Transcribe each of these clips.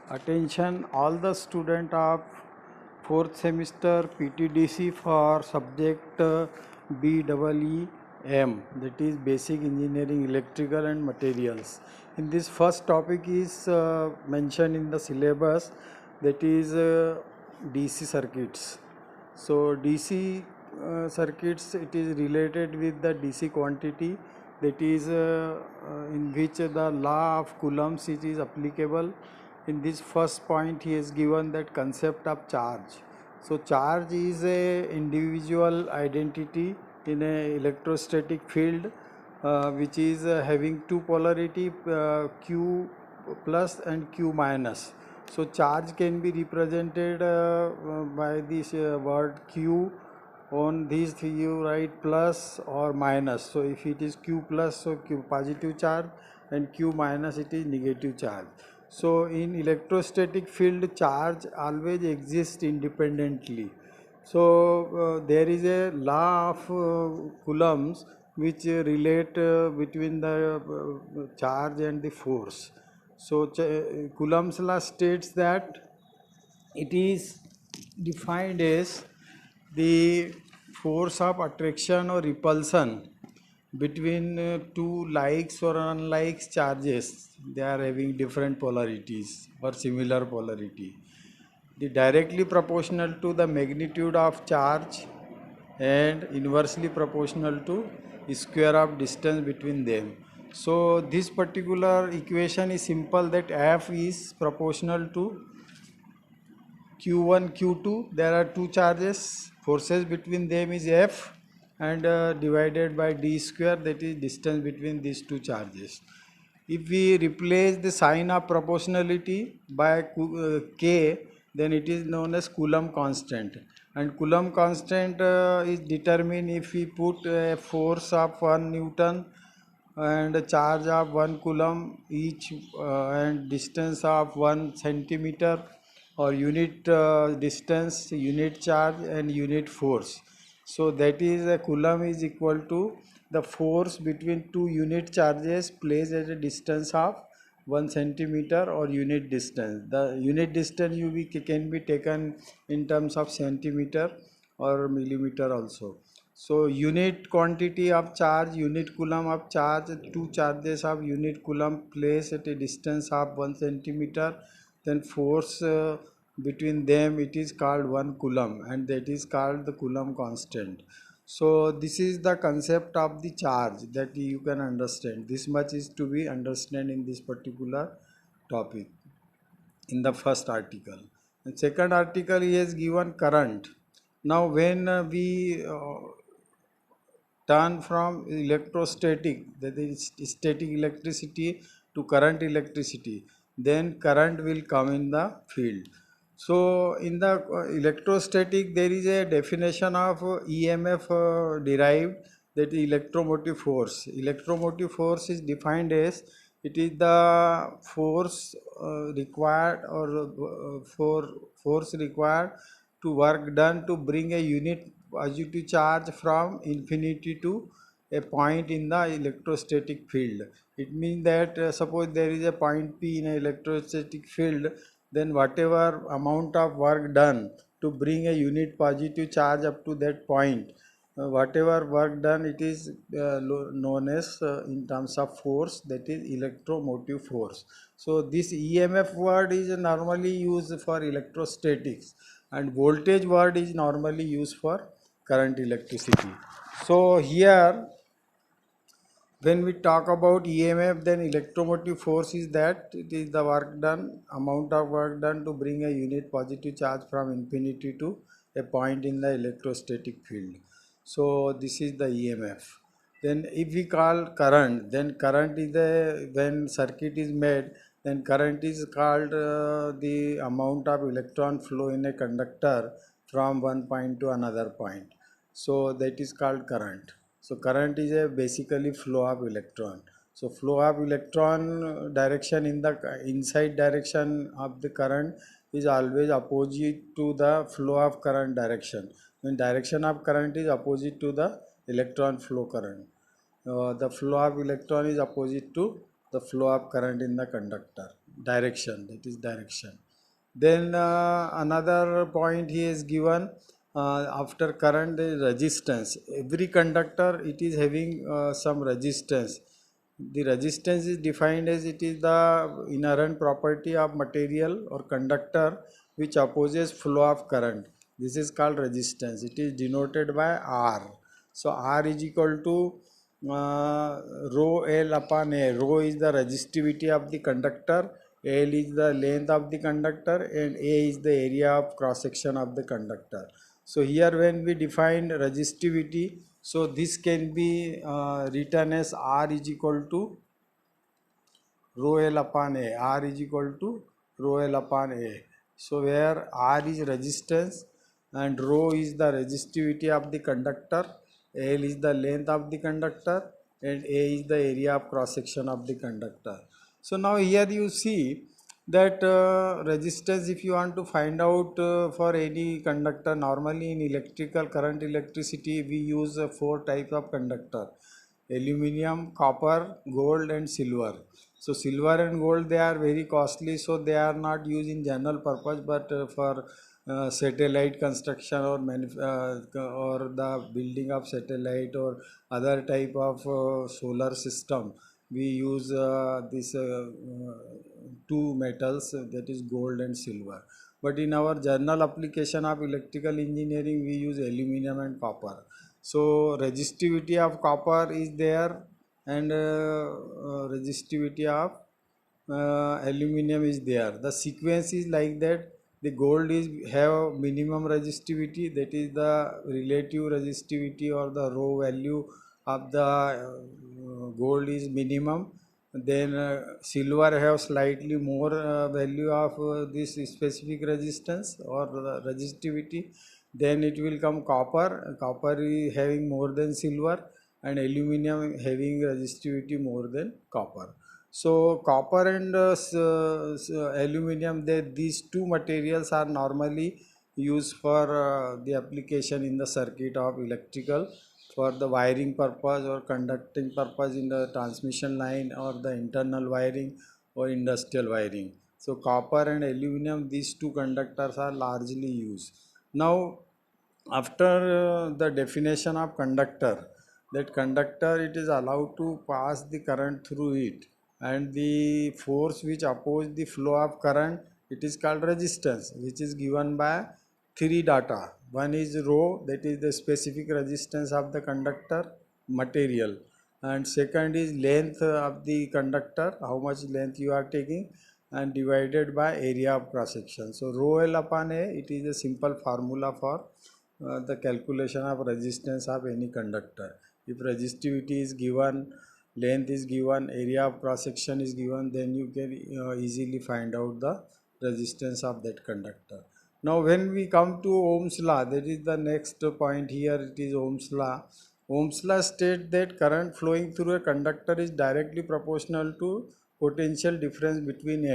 Attention all the student of fourth semester PTDC for subject BEEM, that is Basic Engineering Electrical and Materials. In this first topic is mentioned in the syllabus, that is DC circuits. So DC circuits, it is related with the DC quantity, that is in which the law of Coulombs is applicable. In this first point he has given that concept of charge. So charge is a individual identity in a electrostatic field which is having two polarity, Q plus and Q minus. So charge can be represented by this word Q. On these you write plus or minus. So if it is Q plus, so Q positive charge, and Q minus, it is negative charge. So in electrostatic field, charge always exists independently. So there is a law of Coulombs which relate between the charge and the force. So Coulomb's law states that it is defined as the force of attraction or repulsion between two likes or unlikes charges. They are having different polarities or similar polarity. The directly proportional to the magnitude of charge and inversely proportional to square of distance between them. So this particular equation is simple, that F is proportional to Q1, Q2, there are two charges, forces between them is F, and divided by d square, that is distance between these two charges. If we replace the sign of proportionality by K, then it is known as Coulomb constant. And Coulomb constant is determined if we put a force of 1 Newton and a charge of 1 coulomb each and distance of 1 centimeter, or unit distance, unit charge and unit force. So that is a coulomb is equal to the force between two unit charges placed at a distance of 1 centimeter or unit distance. The unit distance can be taken in terms of centimeter or millimeter also. So unit quantity of charge, unit coulomb of charge, two charges of unit coulomb placed at a distance of 1 centimeter, then force between them, it is called 1 coulomb, and that is called the Coulomb constant. So this is the concept of the charge that you can understand. This much is to be understand in this particular topic in the first article. And second article, he has given current. Now when we turn from electrostatic, that is static electricity, to current electricity, then current will come in the field. So in the electrostatic, there is a definition of EMF derived, that is electromotive force. Electromotive force is defined as it is the force required, or for force required to work done to bring a unit positive charge from infinity to a point in the electrostatic field. It means that suppose there is a point P in an electrostatic field, then whatever amount of work done to bring a unit positive charge up to that point, whatever work done, it is known as in terms of force, that is electromotive force. So this EMF word is normally used for electrostatics, and voltage word is normally used for current electricity. So here when we talk about EMF, then electromotive force is that it is the work done, amount of work done to bring a unit positive charge from infinity to a point in the electrostatic field. So this is the EMF. Then if we call current, then current is the, when circuit is made, then current is called the amount of electron flow in a conductor from one point to another point. So that is called current. So current is a basically flow of electron. So flow of electron direction in the inside direction of the current is always opposite to the flow of current direction. When direction of current is opposite to the electron flow current, the flow of electron is opposite to the flow of current in the conductor. direction, that is direction. Then another point he is given, after current is resistance. Every conductor it is having some resistance. The resistance is defined as it is the inherent property of material or conductor which opposes flow of current. This is called resistance. It is denoted by R. So R is equal to rho L upon A. Rho is the resistivity of the conductor, L is the length of the conductor, and A is the area of cross section of the conductor. So here when we define resistivity, so this can be written as R is equal to rho L upon A. R is equal to rho L upon A. So where R is resistance and rho is the resistivity of the conductor, L is the length of the conductor, and A is the area of cross section of the conductor. So now here you see that resistance, if you want to find out for any conductor, normally in electrical current electricity we use four types of conductor: aluminum, copper, gold and silver. So silver and gold, they are very costly, so they are not used in general purpose, but for satellite construction or or the building of satellite or other type of solar system, we use this two metals, that is gold and silver. But in our general application of electrical engineering we use aluminum and copper. So resistivity of copper is there, and resistivity of aluminum is there. The sequence is like that: the gold is have minimum resistivity, that is the relative resistivity or the rho value of the gold is minimum. Then silver have slightly more value of this specific resistance or resistivity. Then it will come copper. Copper is having more than silver, and aluminum having resistivity more than copper. So copper and aluminum, these two materials are normally used for the application in the circuit of electrical, for the wiring purpose or conducting purpose in the transmission line or the internal wiring or industrial wiring. So copper and aluminum, these two conductors are largely used. Now after the definition of conductor, that conductor it is allowed to pass the current through it, and the force which oppose the flow of current, it is called resistance, which is given by three data. One is rho, that is the specific resistance of the conductor material, and second is length of the conductor, how much length you are taking, and divided by area of cross section. So rho L upon A, it is a simple formula for the calculation of resistance of any conductor. If resistivity is given, length is given, area of cross section is given, then you can easily find out the resistance of that conductor. Now when we come to Ohm's law, that is the next point here, it is Ohm's law. Ohm's law states that current flowing through a conductor is directly proportional to potential difference between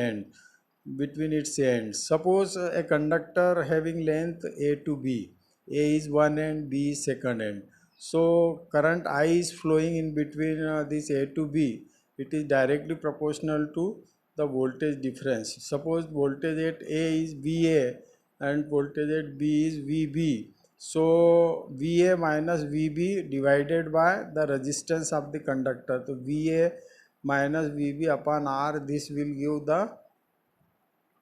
its ends. Suppose a conductor having length A to B, A is one end, B is second end. So current I is flowing in between this A to B. It is directly proportional to the voltage difference. Suppose voltage at A is VA and voltage at B is VB. So VA minus VB divided by the resistance of the conductor. So VA minus VB upon R, this will give the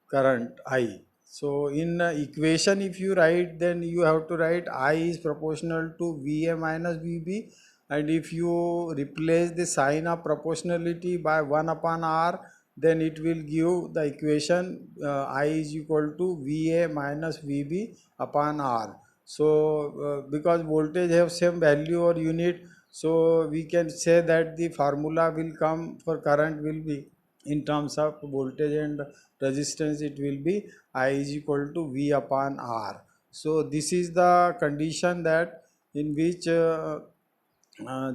current I. So in equation if you write, then you have to write I is proportional to VA minus VB, and if you replace the sign of proportionality by 1 upon R, then it will give the equation I is equal to VA minus VB upon R. So because voltage have same value or unit, so we can say that the formula will come for current will be in terms of voltage and resistance, it will be I is equal to V upon R. So this is the condition that in which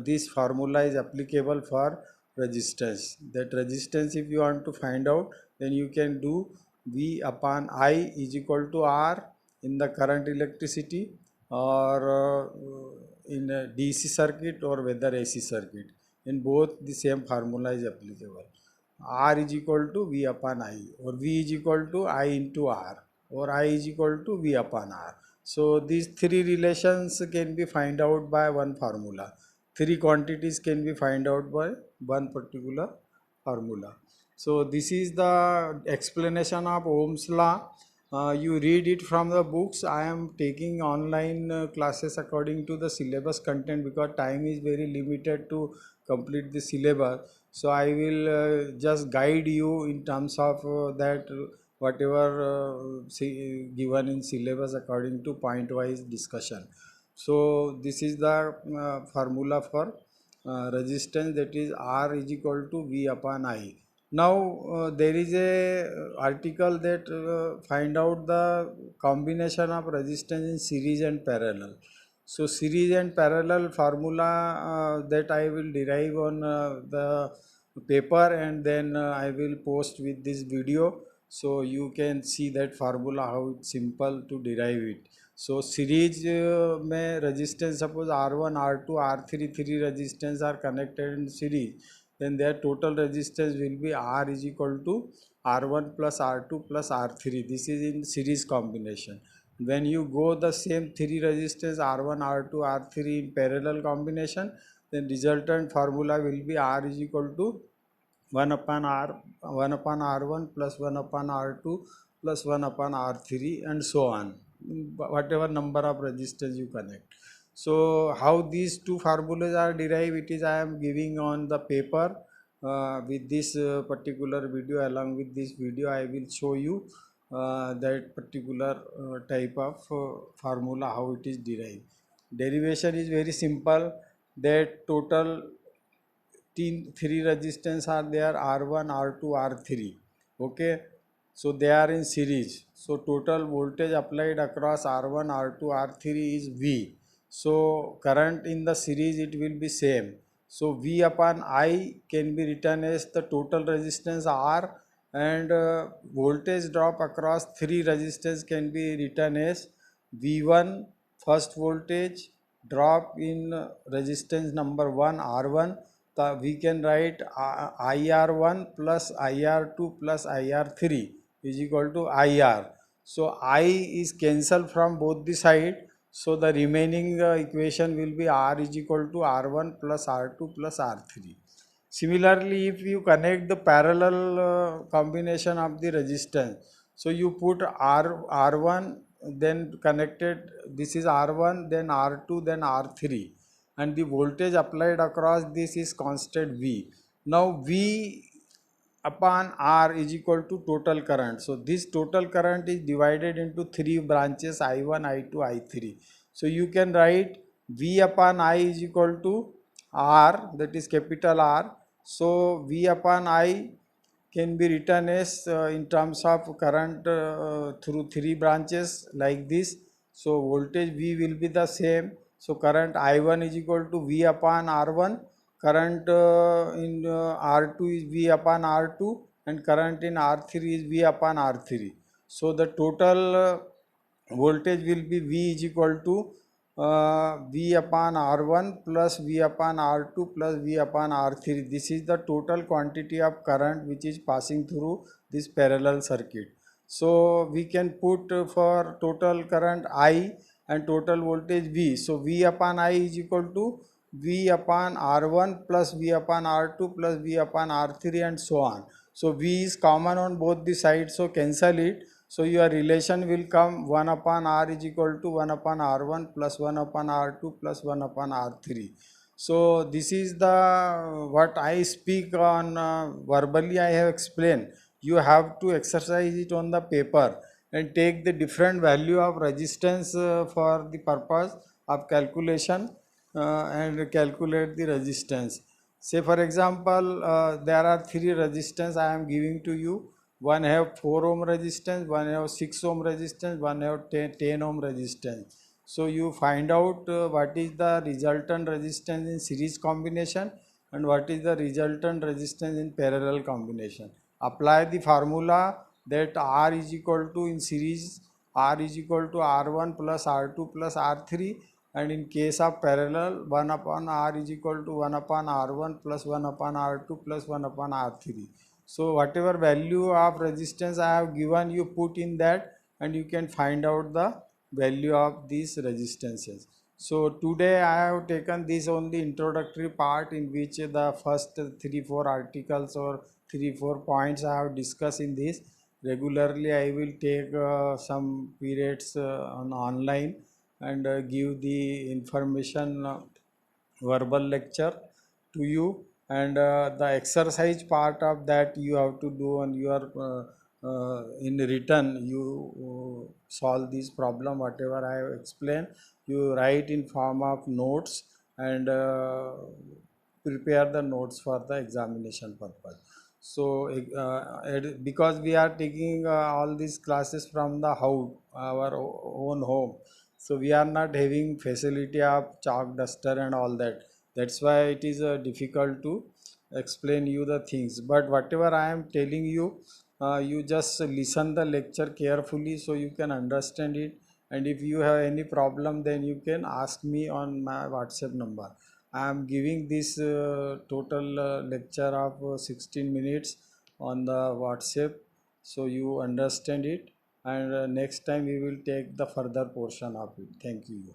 this formula is applicable for resistance. That resistance if you want to find out, then you can do V upon I is equal to R in the current electricity, or in a DC circuit or whether AC circuit. In both the same formula is applicable. R is equal to V upon I, or V is equal to I into R, or I is equal to V upon R. So these three relations can be find out by one formula. Three quantities can be find out by one particular formula. So this is the explanation of Ohm's law. You read it from the books. I am taking online classes according to the syllabus content, because time is very limited to complete the syllabus. So I will just guide you in terms of that whatever given in syllabus according to point wise discussion. So this is the formula for resistance, that is R is equal to V upon I. Now there is a article that find out the combination of resistance in series and parallel. So series and parallel formula that I will derive on the paper, and then I will post with this video, so you can see that formula how it's simple to derive it. So series में resistance, suppose R1, R2, R3 three resistance are connected in series, then their total resistance will be R is equal to R1 plus R2 plus R3. This is in series combination. When you go the same three resistors R1, R2, R3 in parallel combination, then resultant formula will be R is equal to 1 upon R1 plus 1 upon R2 plus 1 upon R3, and so on, whatever number of resistors you connect. So how these two formulas are derived, it is I am giving on the paper with this particular video. Along with this video I will show you that particular type of formula, how it is derived. Derivation is very simple, that total three resistance are there, R1, R2, R3. Okay, so they are in series. So total voltage applied across R1, R2, R3 is V. So current in the series it will be same. So V upon I can be written as the total resistance R, and voltage drop across three resistors can be written as V1 first voltage drop in resistance number 1 R1. We can write IR1 plus IR2 plus IR3 is equal to IR. So I is cancelled from both the side. So the remaining equation will be R is equal to R1 plus R2 plus R3. Similarly, if you connect the parallel combination of the resistance, so you put R1, then connected, this is R1, then R2, then R3, and the voltage applied across this is constant V. Now V upon R is equal to total current. So this total current is divided into three branches, I1, I2, I3. So you can write V upon I is equal to R, that is capital R. So V upon I can be written as in terms of current through three branches like this. So voltage V will be the same. So current I1 is equal to V upon R1, current in R2 is V upon R2, and current in R3 is V upon R3. So the total voltage will be V is equal to V upon R1 plus V upon R2 plus V upon R3. This is the total quantity of current which is passing through this parallel circuit. So we can put for total current I and total voltage V. So V upon I is equal to V upon R1 plus V upon R2 plus V upon R3, and so on. So V is common on both the sides, so cancel it. So your relation will come 1 upon R is equal to 1 upon R1 plus 1 upon R2 plus 1 upon R3. So this is the what I speak on verbally I have explained. You have to exercise it on the paper and take the different value of resistance for the purpose of calculation and calculate the resistance. Say for example, there are three resistance I am giving to you. One have 4 ohm resistance, one have 6 ohm resistance, one have 10 ohm resistance. So you find out what is the resultant resistance in series combination and what is the resultant resistance in parallel combination. Apply the formula that R is equal to, in series, R is equal to R1 plus R2 plus R3, and in case of parallel 1 upon R is equal to 1 upon R1 plus 1 upon R2 plus 1 upon R3. So whatever value of resistance I have given, you put in that and you can find out the value of these resistances. So today I have taken this only introductory part, in which the first 3 4 articles or 3 4 points I have discussed in this. Regularly I will take some periods on online and give the information, verbal lecture to you, and the exercise part of that you have to do on your in return. You solve this problem whatever I have explained, you write in form of notes, and prepare the notes for the examination purpose. So because we are taking all these classes from the house, our own home, so we are not having facility of chalk, duster and all that. That's why it is difficult to explain you the things. But whatever I am telling you, you just listen the lecture carefully so you can understand it. And if you have any problem, then you can ask me on my WhatsApp number. I am giving this total lecture of 16 minutes on the WhatsApp, so you understand it. And next time we will take the further portion of it. Thank you.